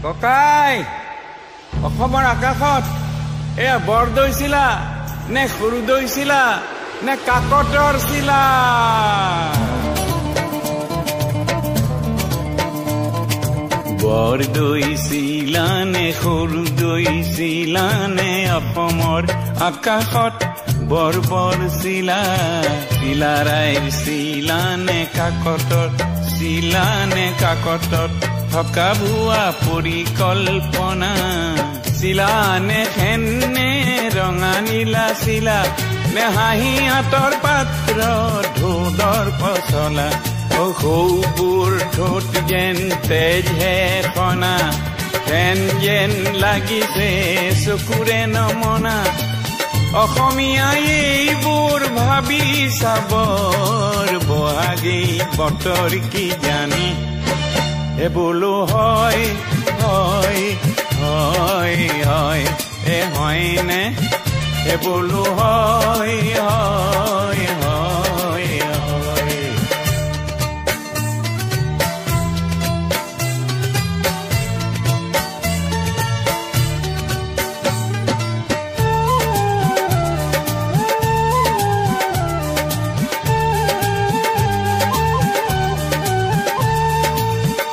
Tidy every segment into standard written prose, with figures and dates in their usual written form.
ককাই অসমৰ আকাশত এয়া বৰদৈ চিলা নে সৰুদৈ চিলা নে কাকতৰ চিলা? বৰদৈ চিলা নে সৰুদৈ চিলা নে অসমৰ আকাশত বৰ বৰ চিলা? চিলাৰাইৰ চিলা নে কাকতৰ চিলা নে কাকতত থকা ভুৱা পৰিকল্পনা? চিলা নে খেন নে ৰঙা নীলা চিলা নে হাঁহি হাতৰ পাত্ৰ ঢোলৰ পচলা? সৌবোৰ ঠোঁট যেন তেজহে কণা ফেন যেন লাগিছে চকুৰে নমনা। অসমীয়াই এইবোৰ ভাবি চাবৰ বহাগী বতৰ কি জানি এ বোলো হয় হয় হয় হয় এ হয়নে এ বোলো হয় হয় হয় হয়।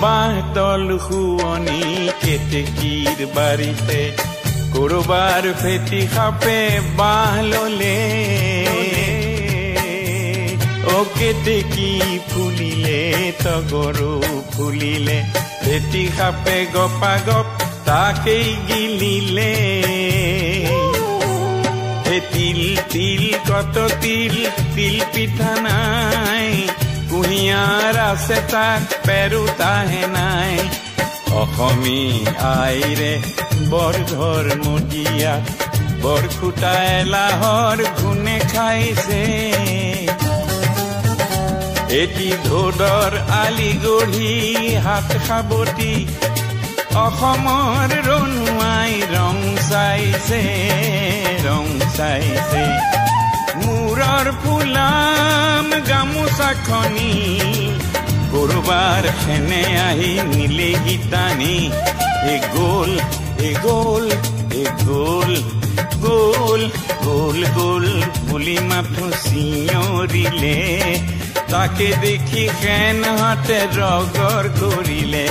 বাঁহতল শুৱনি কেতেকীৰ বাৰীতে কৰবাৰ ফেটি সাপে বাঁহ ললে। অ কেতেকী ফুলিলে তগৰো ফুলিলে ফেটি সাপে গপাগপ তাকেই গিলিলে। তিল তিল কত তিল তিল পিঠা নাই কুঁহিয়াৰ আছে তাক পেৰুতাহে নাই। অসমী আইৰে বৰ ঘৰ মজিয়াত বৰখুটা এলাহৰ ঘুনে খাইছে। এটি ধোদৰ আলি গঢ়ি হাত সাৱটি অসমৰ ৰণুৱাই ৰং চাইছে ৰং চাইছে। মূৰৰ ফুলাম গামোচাখনি কৰবাৰ খেনে আহি নিলে গীতানি। এ গ'ল এ গ'ল এ গ'ল গ'ল গ'ল গ'ল বুলি মাথো চিঞৰিলে। তাকে দেখি খেনহাতে ৰগৰ কৰিলে।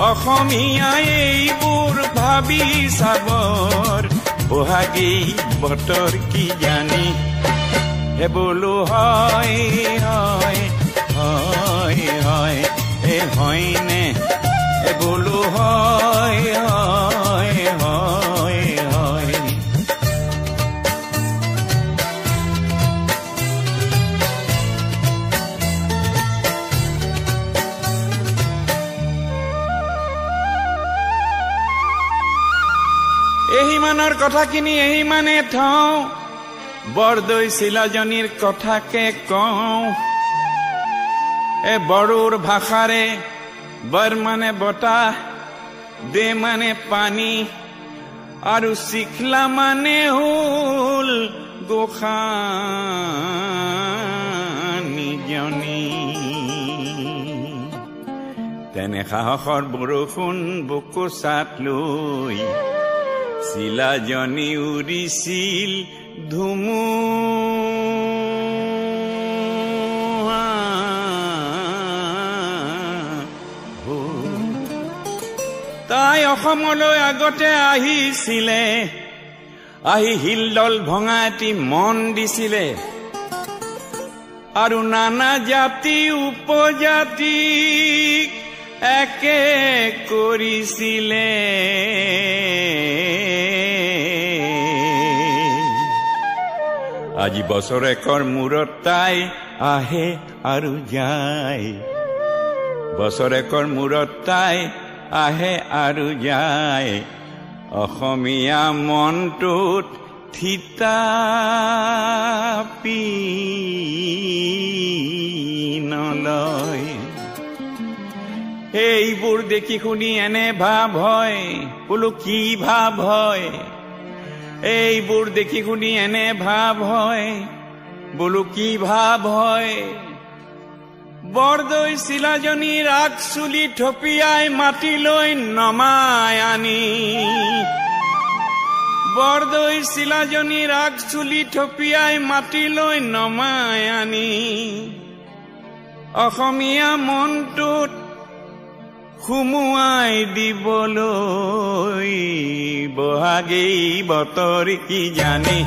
অসমীয়াই এইবোৰ ভাবি চাবৰ বহাগী বতৰ কি জানি এ বোলো হয় হয় হয় হয় এ হয়নে এ বোলো হয় হয় হয় হয়। এহিমানৰ কথাখিনি এহিমানে থওঁ বৰদৈ চিলাজনীৰ কথাকে কওঁ। এ বড়োৰ ভাষাৰে বৰ মানে বতাহ দে মানে পানী আৰু চিখলা মানে হ'ল গোসানীজনী। তেনে সাহসৰ বৰষুণ বুকু চাট লৈ চিলাজনী উৰিছিল ধুমুহা। তাই অসমলৈ আগতে আহিছিলে আহি শিলডল ভঙা এটি মন দিছিলে আৰু নানা জাতি উপজাতিক একে কৰিছিলে। আজি বছৰেকৰ মূৰত তাই আহে আৰু যায়। বছৰেকৰ মূৰত তাই আহে আৰু যায়। অসমীয়া মনটোত থিতাপি নলয়। এইবোৰ দেখি শুনি এনে ভাৱ হয় বোলো কি ভাৱ হয়। এইবোৰ দেখি শুনি এনে ভাৱ হয় বোলো কি ভাৱ হয়। বৰদৈ চিলাজনীৰ আগ চুলি থপিয়াই মাটিলৈ নমাই আনি বৰদৈ চিলাজনীৰ আগ চুলি থপিয়াই মাটিলৈ নমাই আনি অসমীয়া মনটোত সুমুৱাই দিবলৈ বহাগেই বতৰ কি জানি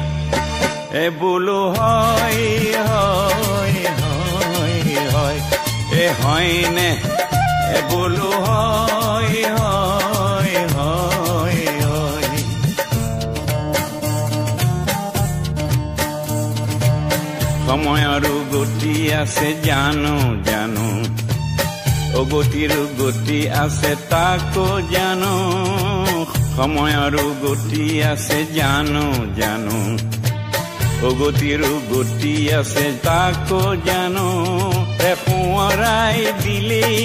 বোলো হয় হয় হয় হয় হয়নে বোলো হয় হয় হয় হয় সময়ৰো গতি আছে জানো জানো অগতিৰো গতি আছে তাকো জানো সময়ৰো গতি আছে জানো জানো অগতিৰো গতি আছে তাকো জানো সোঁৱৰাই দিলেই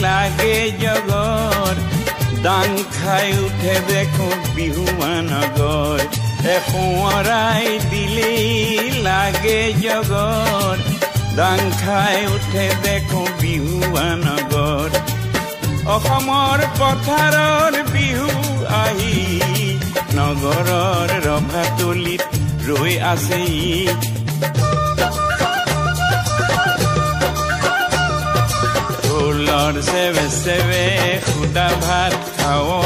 লাগে জগত দাং খাই উঠে দেখো বিহুৱা নগৰ সোঁৱৰাই দিলেই লাগে জগত দাং খাই উঠে দেখো বিহুৱা নগৰ অসমৰ পথাৰৰ বিহু আহি নগৰৰ ৰভাতলিত ৰৈ আছে ঢোলৰ চেৱে চেৱে সুদা ভাত খাও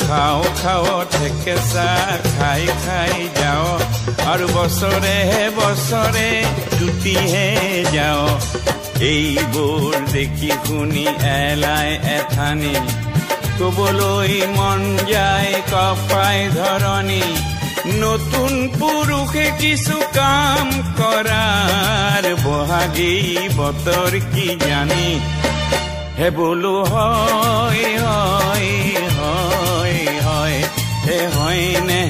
খাও খাও ঠেকেচা খাই খাই যাও আৰু বছৰে বছৰে টুটিহে যাও এইবোৰ দেখি শুনি এলাই এথানি কবলৈ মন যায় কপাই ধৰণী নতুন পুৰুষে কিছু কাম কৰাৰ বহাগেই বতৰ কি জানি হে বোলো হয় হয় হয় হয় হে হয়নে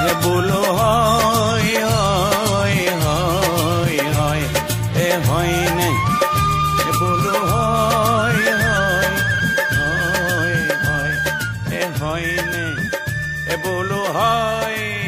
হে বোলো হয় হয় হয় হয় হে হয়নে হে বোলো হয় হয় হয় হয় হে হয়নে হে বোলো হয়